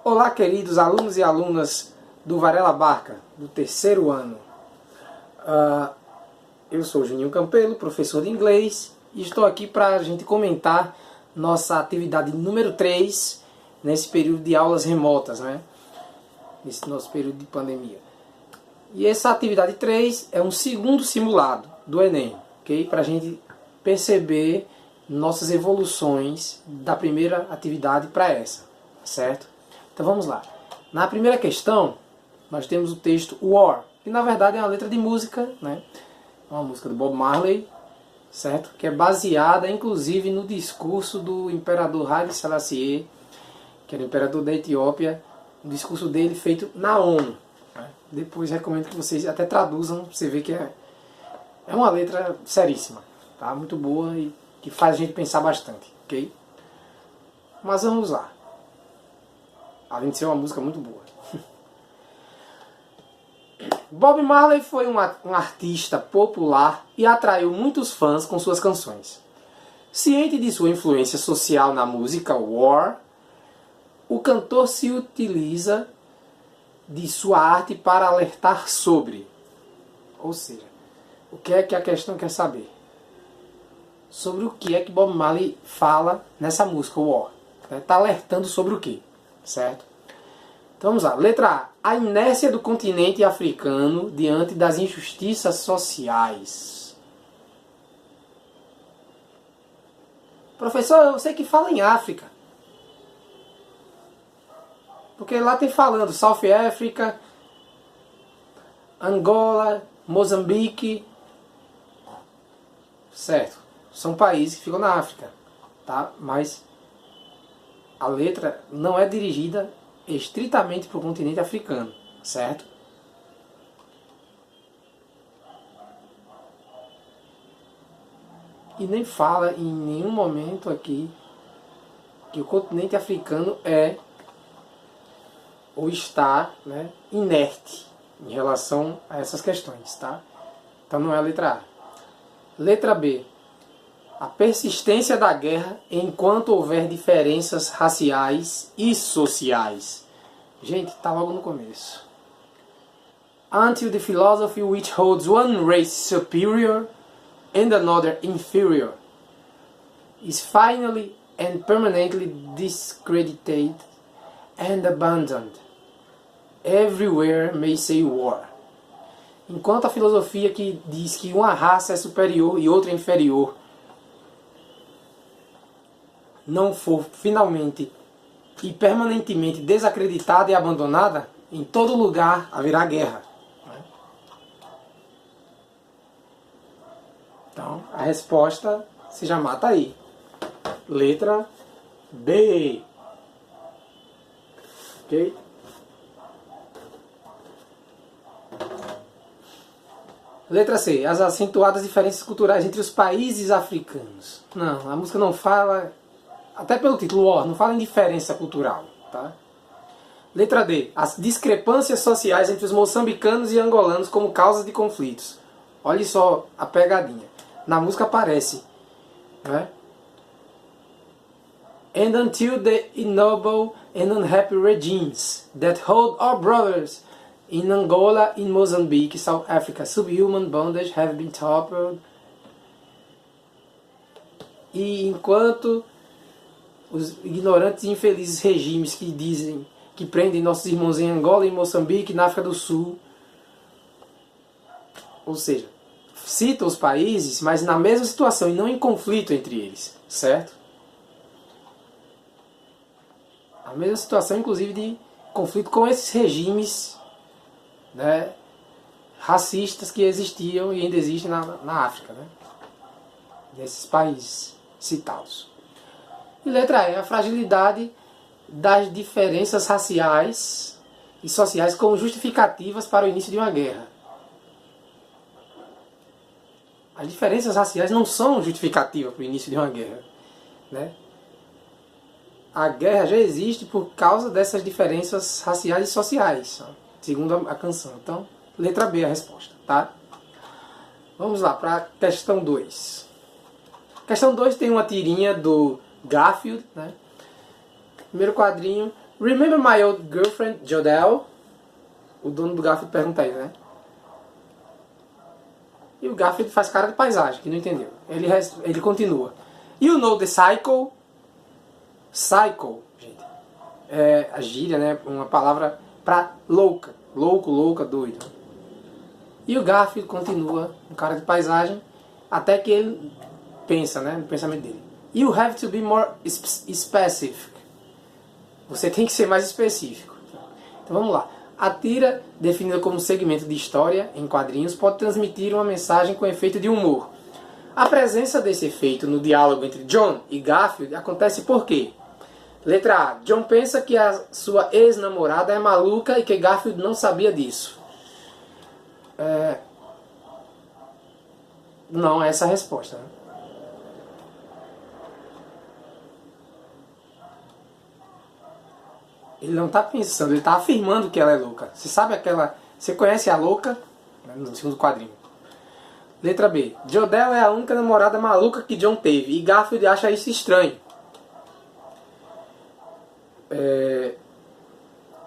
Olá, queridos alunos e alunas do Varela Barca, do terceiro ano. Eu sou Juninho Campelo, professor de inglês, e estou aqui para a gente comentar nossa atividade número 3 nesse período de aulas remotas, né? Nesse nosso período de pandemia. E essa atividade 3 é um segundo simulado do Enem, ok? Para a gente perceber nossas evoluções da primeira atividade para essa, certo? Então vamos lá. Na primeira questão, nós temos o texto War, que na verdade é uma letra de música, né? Uma música do Bob Marley, certo? Que é baseada inclusive no discurso do imperador Haile Selassie, que era o imperador da Etiópia, um discurso dele feito na ONU. Né? Depois recomendo que vocês até traduzam, pra você ver que é uma letra seríssima, tá? Muito boa e que faz a gente pensar bastante, ok? Mas vamos lá. Além de ser uma música muito boa. Bob Marley foi um artista popular e atraiu muitos fãs com suas canções. Ciente de sua influência social na música War, o cantor se utiliza de sua arte para alertar sobre. Ou seja, o que é que a questão quer saber? Sobre o que é que Bob Marley fala nessa música War. Está alertando sobre o que? Certo? Então vamos lá. Letra A. A inércia do continente africano diante das injustiças sociais. Professor, eu sei que fala em África. Porque lá tem falando South Africa, Angola, Moçambique. Certo. São países que ficam na África. Tá? Mas a letra não é dirigida estritamente para o continente africano, certo? E nem fala em nenhum momento aqui que o continente africano é ou está, né, inerte em relação a essas questões, tá? Então não é a letra A. Letra B. A persistência da guerra enquanto houver diferenças raciais e sociais. Gente, está logo no começo. Until the philosophy which holds one race superior and another inferior is finally and permanently discredited and abandoned. Everywhere may say war. Enquanto a filosofia que diz que uma raça é superior e outra é inferior não for finalmente e permanentemente desacreditada e abandonada, em todo lugar haverá guerra. Então, a resposta se já mata aí. Letra B. Ok? Letra C. As acentuadas diferenças culturais entre os países africanos. Não, a música não fala... Até pelo título, War, não fala em diferença cultural. Tá? Letra D. As discrepâncias sociais entre os moçambicanos e angolanos como causa de conflitos. Olha só a pegadinha. Na música aparece, né? And until the ignoble and unhappy regimes that hold our brothers in Angola, in Mozambique, South Africa, subhuman bondage have been toppled. E enquanto os ignorantes e infelizes regimes que dizem que prendem nossos irmãos em Angola, em Moçambique, na África do Sul. Ou seja, cita os países, mas na mesma situação e não em conflito entre eles, certo? A mesma situação, inclusive, de conflito com esses regimes, né, racistas que existiam e ainda existem na África, né? Desses países citados. E letra E, a fragilidade das diferenças raciais e sociais como justificativas para o início de uma guerra. As diferenças raciais não são justificativas para o início de uma guerra, né? A guerra já existe por causa dessas diferenças raciais e sociais, segundo a canção. Então, letra B é a resposta, tá? Vamos lá para a questão 2. Questão 2 tem uma tirinha do Garfield, né? Primeiro quadrinho. Remember my old girlfriend, Jodelle? O dono do Garfield pergunta aí, né? E o Garfield faz cara de paisagem, que não entendeu. Ele continua. You know the cycle? Cycle, gente, é a gíria, né? Uma palavra pra louca. Louco, louca, doido. E o Garfield continua com cara de paisagem até que ele pensa, né? No pensamento dele. You have to be more specific. Você tem que ser mais específico. Então vamos lá. A tira, definida como segmento de história em quadrinhos, pode transmitir uma mensagem com efeito de humor. A presença desse efeito no diálogo entre John e Garfield acontece por quê? Letra A. John pensa que a sua ex-namorada é maluca e que Garfield não sabia disso. Não é essa a resposta, né? Ele não está pensando, ele está afirmando que ela é louca. Você sabe aquela... Você conhece a louca? No segundo quadrinho. Letra B. Jodelle é a única namorada maluca que John teve. E Garfield acha isso estranho.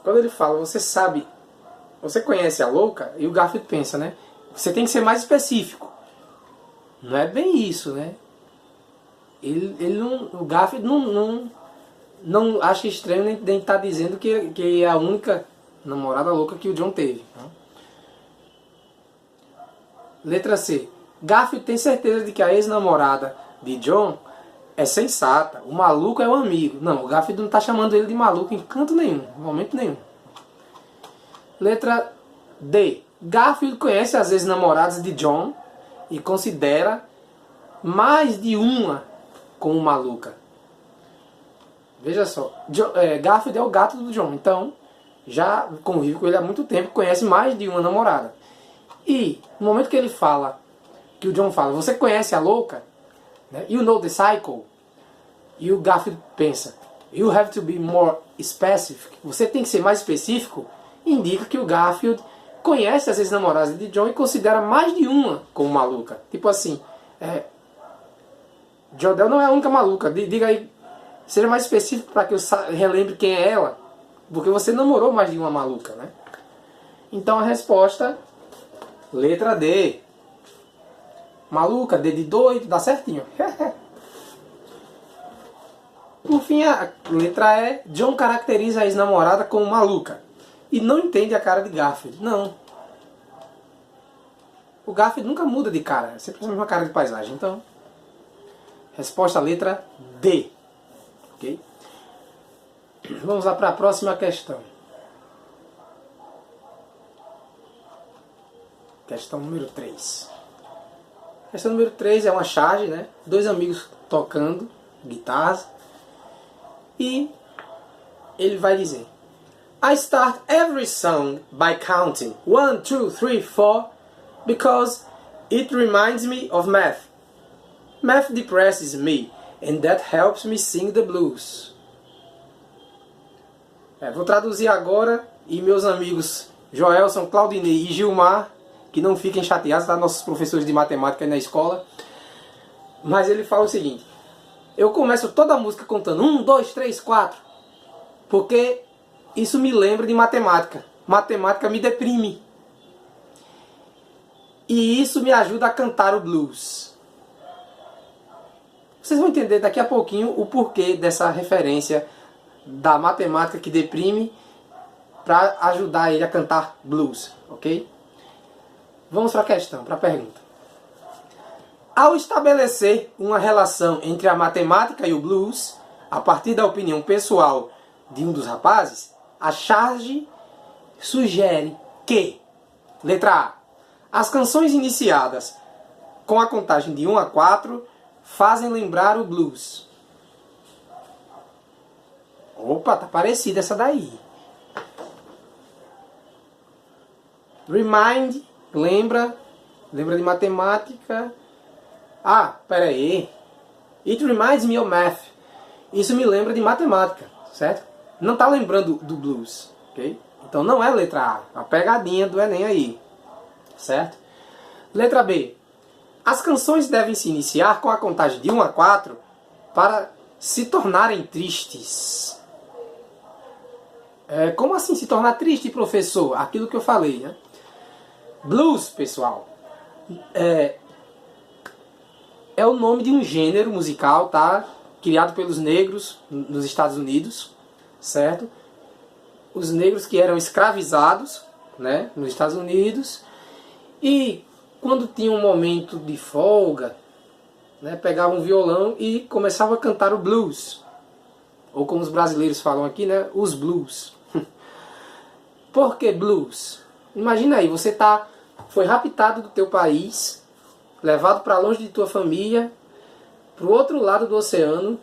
Quando ele fala, você sabe... Você conhece a louca? E o Garfield pensa, né? Você tem que ser mais específico. Não é bem isso, né? O Garfield não acha estranho nem estar dizendo que é a única namorada louca que o John teve. Tá? Letra C. Garfield tem certeza de que a ex-namorada de John é sensata. O maluco é um amigo. Não, o Garfield não está chamando ele de maluco em canto nenhum, em momento nenhum. Letra D. Garfield conhece as ex-namoradas de John e considera mais de uma como maluca. Veja só, Garfield é o gato do John, então já convive com ele há muito tempo, conhece mais de uma namorada. E no momento que ele fala, que o John fala, você conhece a louca? Né? You know the cycle? E o Garfield pensa, you have to be more specific. Você tem que ser mais específico. Indica que o Garfield conhece as ex-namoradas de John e considera mais de uma como maluca. Tipo assim, Jodelle não é a única maluca. Diga aí, seja mais específico para que eu relembre quem é ela. Porque você namorou mais de uma maluca, né? Então a resposta, letra D. Maluca, D de doido, dá certinho. Por fim, a letra E. John caracteriza a ex-namorada como maluca. E não entende a cara de Garfield. Não. O Garfield nunca muda de cara. É sempre a mesma cara de paisagem. Então, resposta letra D. Ok? Vamos lá para a próxima questão. Questão número 3. Questão número 3 é uma charge, né? Dois amigos tocando guitarras. E ele vai dizer: I start every song by counting 1, 2, 3, 4 because it reminds me of math. Math depresses me and that helps me sing the blues. Vou traduzir agora e meus amigos Joelson, Claudinei e Gilmar, que não fiquem chateados, tá? Nossos professores de matemática aí na escola. Mas ele fala o seguinte: eu começo toda a música contando 1, 2, 3, 4, porque isso me lembra de matemática. Matemática me deprime. E isso me ajuda a cantar o blues. Vocês vão entender daqui a pouquinho o porquê dessa referência da matemática que deprime para ajudar ele a cantar blues, ok? Vamos para a questão, para a pergunta. Ao estabelecer uma relação entre a matemática e o blues, a partir da opinião pessoal de um dos rapazes, a charge sugere que, letra A, as canções iniciadas com a contagem de 1 a 4 fazem lembrar o blues. Opa, tá parecida essa daí. Remind, lembra de matemática. Ah, pera aí. It reminds me of math. Isso me lembra de matemática, certo? Não está lembrando do blues, ok? Então não é letra A, a pegadinha do Enem aí, certo? Letra B. As canções devem se iniciar com a contagem de 1 a 4 para se tornarem tristes. Como assim se tornar triste, professor? Aquilo que eu falei, né? Blues, pessoal, é o nome de um gênero musical, tá? Criado pelos negros nos Estados Unidos, certo? Os negros que eram escravizados, né, nos Estados Unidos, e quando tinha um momento de folga, né, pegava um violão e começava a cantar o blues, ou como os brasileiros falam aqui, né, os blues. Por que blues? Imagina aí, você foi raptado do teu país, levado para longe de tua família, para o outro lado do oceano,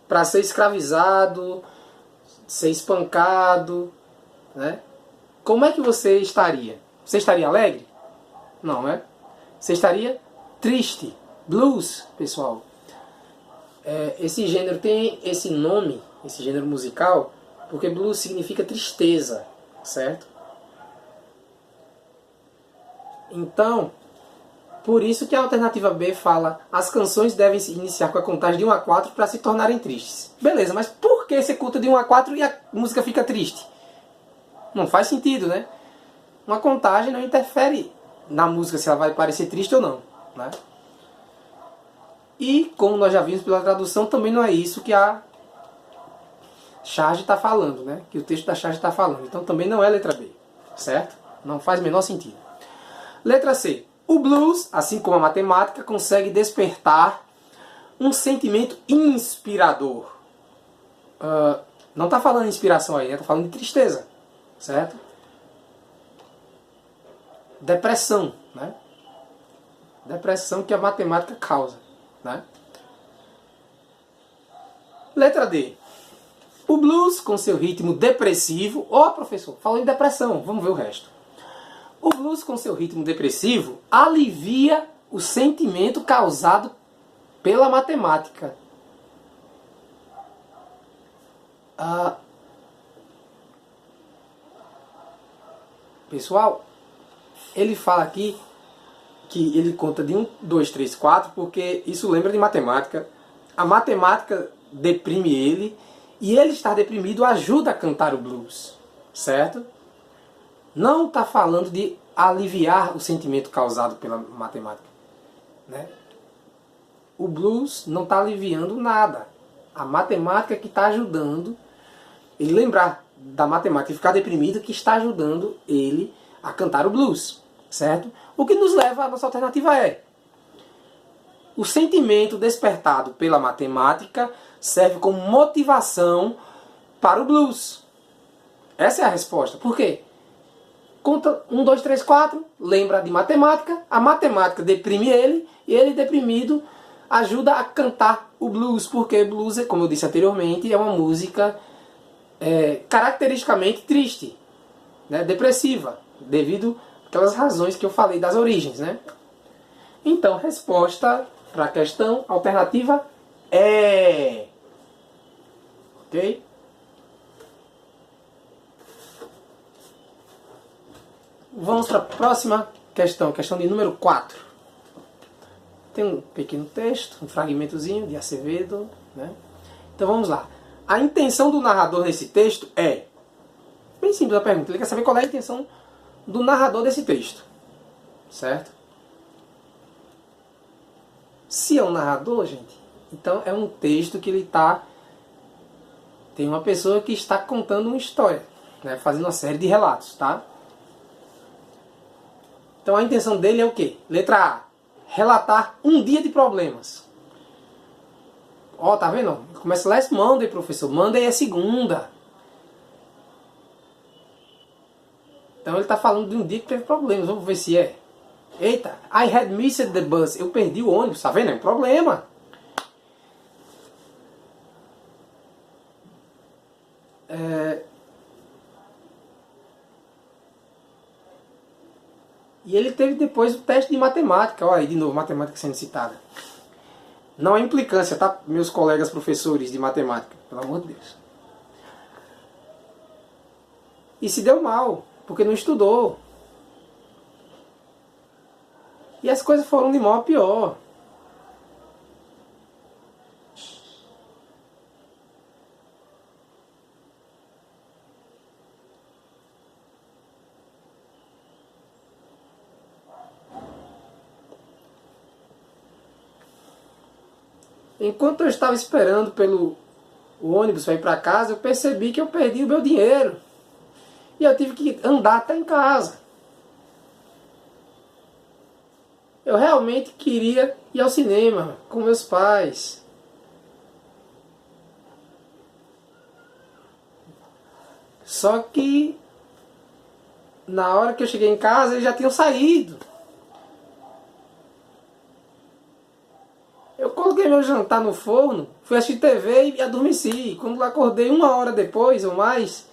para ser escravizado, ser espancado, né? Como é que você estaria? Você estaria alegre? Não, né? Você estaria triste. Blues, pessoal. Esse gênero tem esse nome, esse gênero musical, porque blues significa tristeza, certo? Então, por isso que a alternativa B fala: as canções devem se iniciar com a contagem de 1 a 4 para se tornarem tristes. Beleza, mas por que você conta de 1 a 4 e a música fica triste? Não faz sentido, né? Uma contagem não interfere na música se ela vai parecer triste ou não, né? E, como nós já vimos pela tradução, também não é isso que a charge está falando, né? Que o texto da charge está falando. Então também não é letra B, certo? Não faz o menor sentido. Letra C. O blues, assim como a matemática, consegue despertar um sentimento inspirador. Não está falando de inspiração aí, está falando de tristeza, certo? Depressão, né? Depressão que a matemática causa, né? Letra D. O blues, com seu ritmo depressivo... professor, falou em depressão, vamos ver o resto. O blues, com seu ritmo depressivo, alivia o sentimento causado pela matemática. Pessoal, ele fala aqui que ele conta de 1, 2, 3, 4, porque isso lembra de matemática. A matemática deprime ele, e ele estar deprimido ajuda a cantar o blues, certo? Não está falando de aliviar o sentimento causado pela matemática, né? O blues não está aliviando nada. A matemática que está ajudando ele lembrar da matemática e ficar deprimido, que está ajudando ele a cantar o blues, certo? O que nos leva à nossa alternativa é: o sentimento despertado pela matemática serve como motivação para o blues. Essa é a resposta. Por quê? Conta 1, 2, 3, 4, lembra de matemática, a matemática deprime ele, e ele deprimido ajuda a cantar o blues, porque blues, como eu disse anteriormente, é uma música caracteristicamente triste, né, depressiva, devido àquelas razões que eu falei das origens, né? Então, resposta para a questão alternativa é... Ok? Vamos para a próxima questão, questão de número 4. Tem um pequeno texto, um fragmentozinho de Acevedo, né? Então vamos lá. A intenção do narrador nesse texto é... Bem simples a pergunta. Ele quer saber qual é a intenção do narrador desse texto, certo? Se é um narrador, gente, então é um texto que ele está... Tem uma pessoa que está contando uma história, né? Fazendo uma série de relatos, tá? Então a intenção dele é o quê? Letra A. Relatar um dia de problemas. Tá vendo? Começa last Monday, professor. Monday é segunda. Então ele está falando de um dia que teve problemas. Vamos ver se é. Eita, I had missed the bus. Eu perdi o ônibus. Tá vendo? É um problema. E ele teve depois o teste de matemática. Olha aí, de novo, matemática sendo citada. Não é implicância, tá? Meus colegas professores de matemática. Pelo amor de Deus. E se deu mal, porque não estudou. E as coisas foram de mal a pior. Enquanto eu estava esperando pelo ônibus para ir para casa, eu percebi que eu perdi o meu dinheiro. E eu tive que andar até em casa. Eu realmente queria ir ao cinema com meus pais. Só que na hora que eu cheguei em casa, eles já tinham saído. Eu coloquei meu jantar no forno, fui assistir TV e adormeci. Quando acordei 1 hora depois ou mais,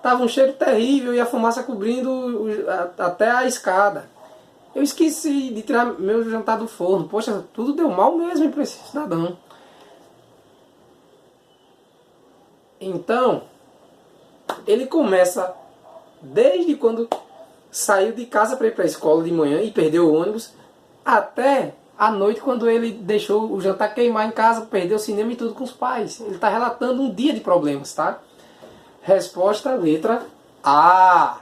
tava um cheiro terrível e a fumaça cobrindo até a escada. Eu esqueci de tirar meu jantar do forno. Poxa, tudo deu mal mesmo para esse cidadão. Então, ele começa desde quando saiu de casa para ir para a escola de manhã e perdeu o ônibus, até à noite quando ele deixou o jantar queimar em casa, perdeu o cinema e tudo com os pais. Ele está relatando um dia de problemas, tá? Resposta, letra A.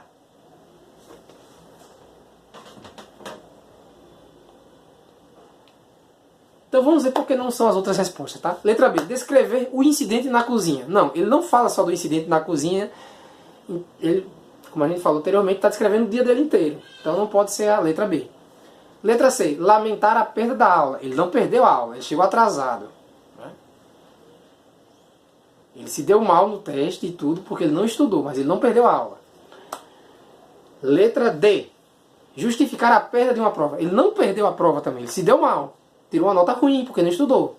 Então vamos ver por que não são as outras respostas, tá? Letra B, descrever o incidente na cozinha. Não, ele não fala só do incidente na cozinha. Ele, como a gente falou anteriormente, está descrevendo o dia dele inteiro. Então não pode ser a letra B. Letra C, lamentar a perda da aula. Ele não perdeu a aula, ele chegou atrasado. Né? Ele se deu mal no teste e tudo, porque ele não estudou, mas ele não perdeu a aula. Letra D, justificar a perda de uma prova. Ele não perdeu a prova também, ele se deu mal. Tirou uma nota ruim, porque não estudou.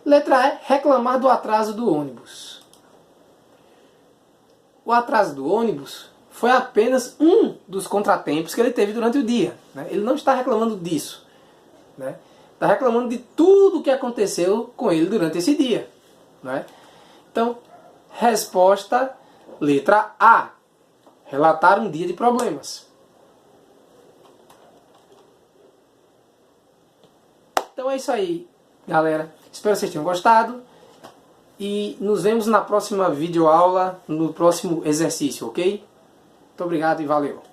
Letra E, reclamar do atraso do ônibus. O atraso do ônibus foi apenas um dos contratempos que ele teve durante o dia. Né? Ele não está reclamando disso. Né? Está reclamando de tudo o que aconteceu com ele durante esse dia. Né? Então, resposta, letra A. Relatar um dia de problemas. Então é isso aí, galera. Espero que vocês tenham gostado. E nos vemos na próxima videoaula, no próximo exercício, ok? Muito obrigado e valeu!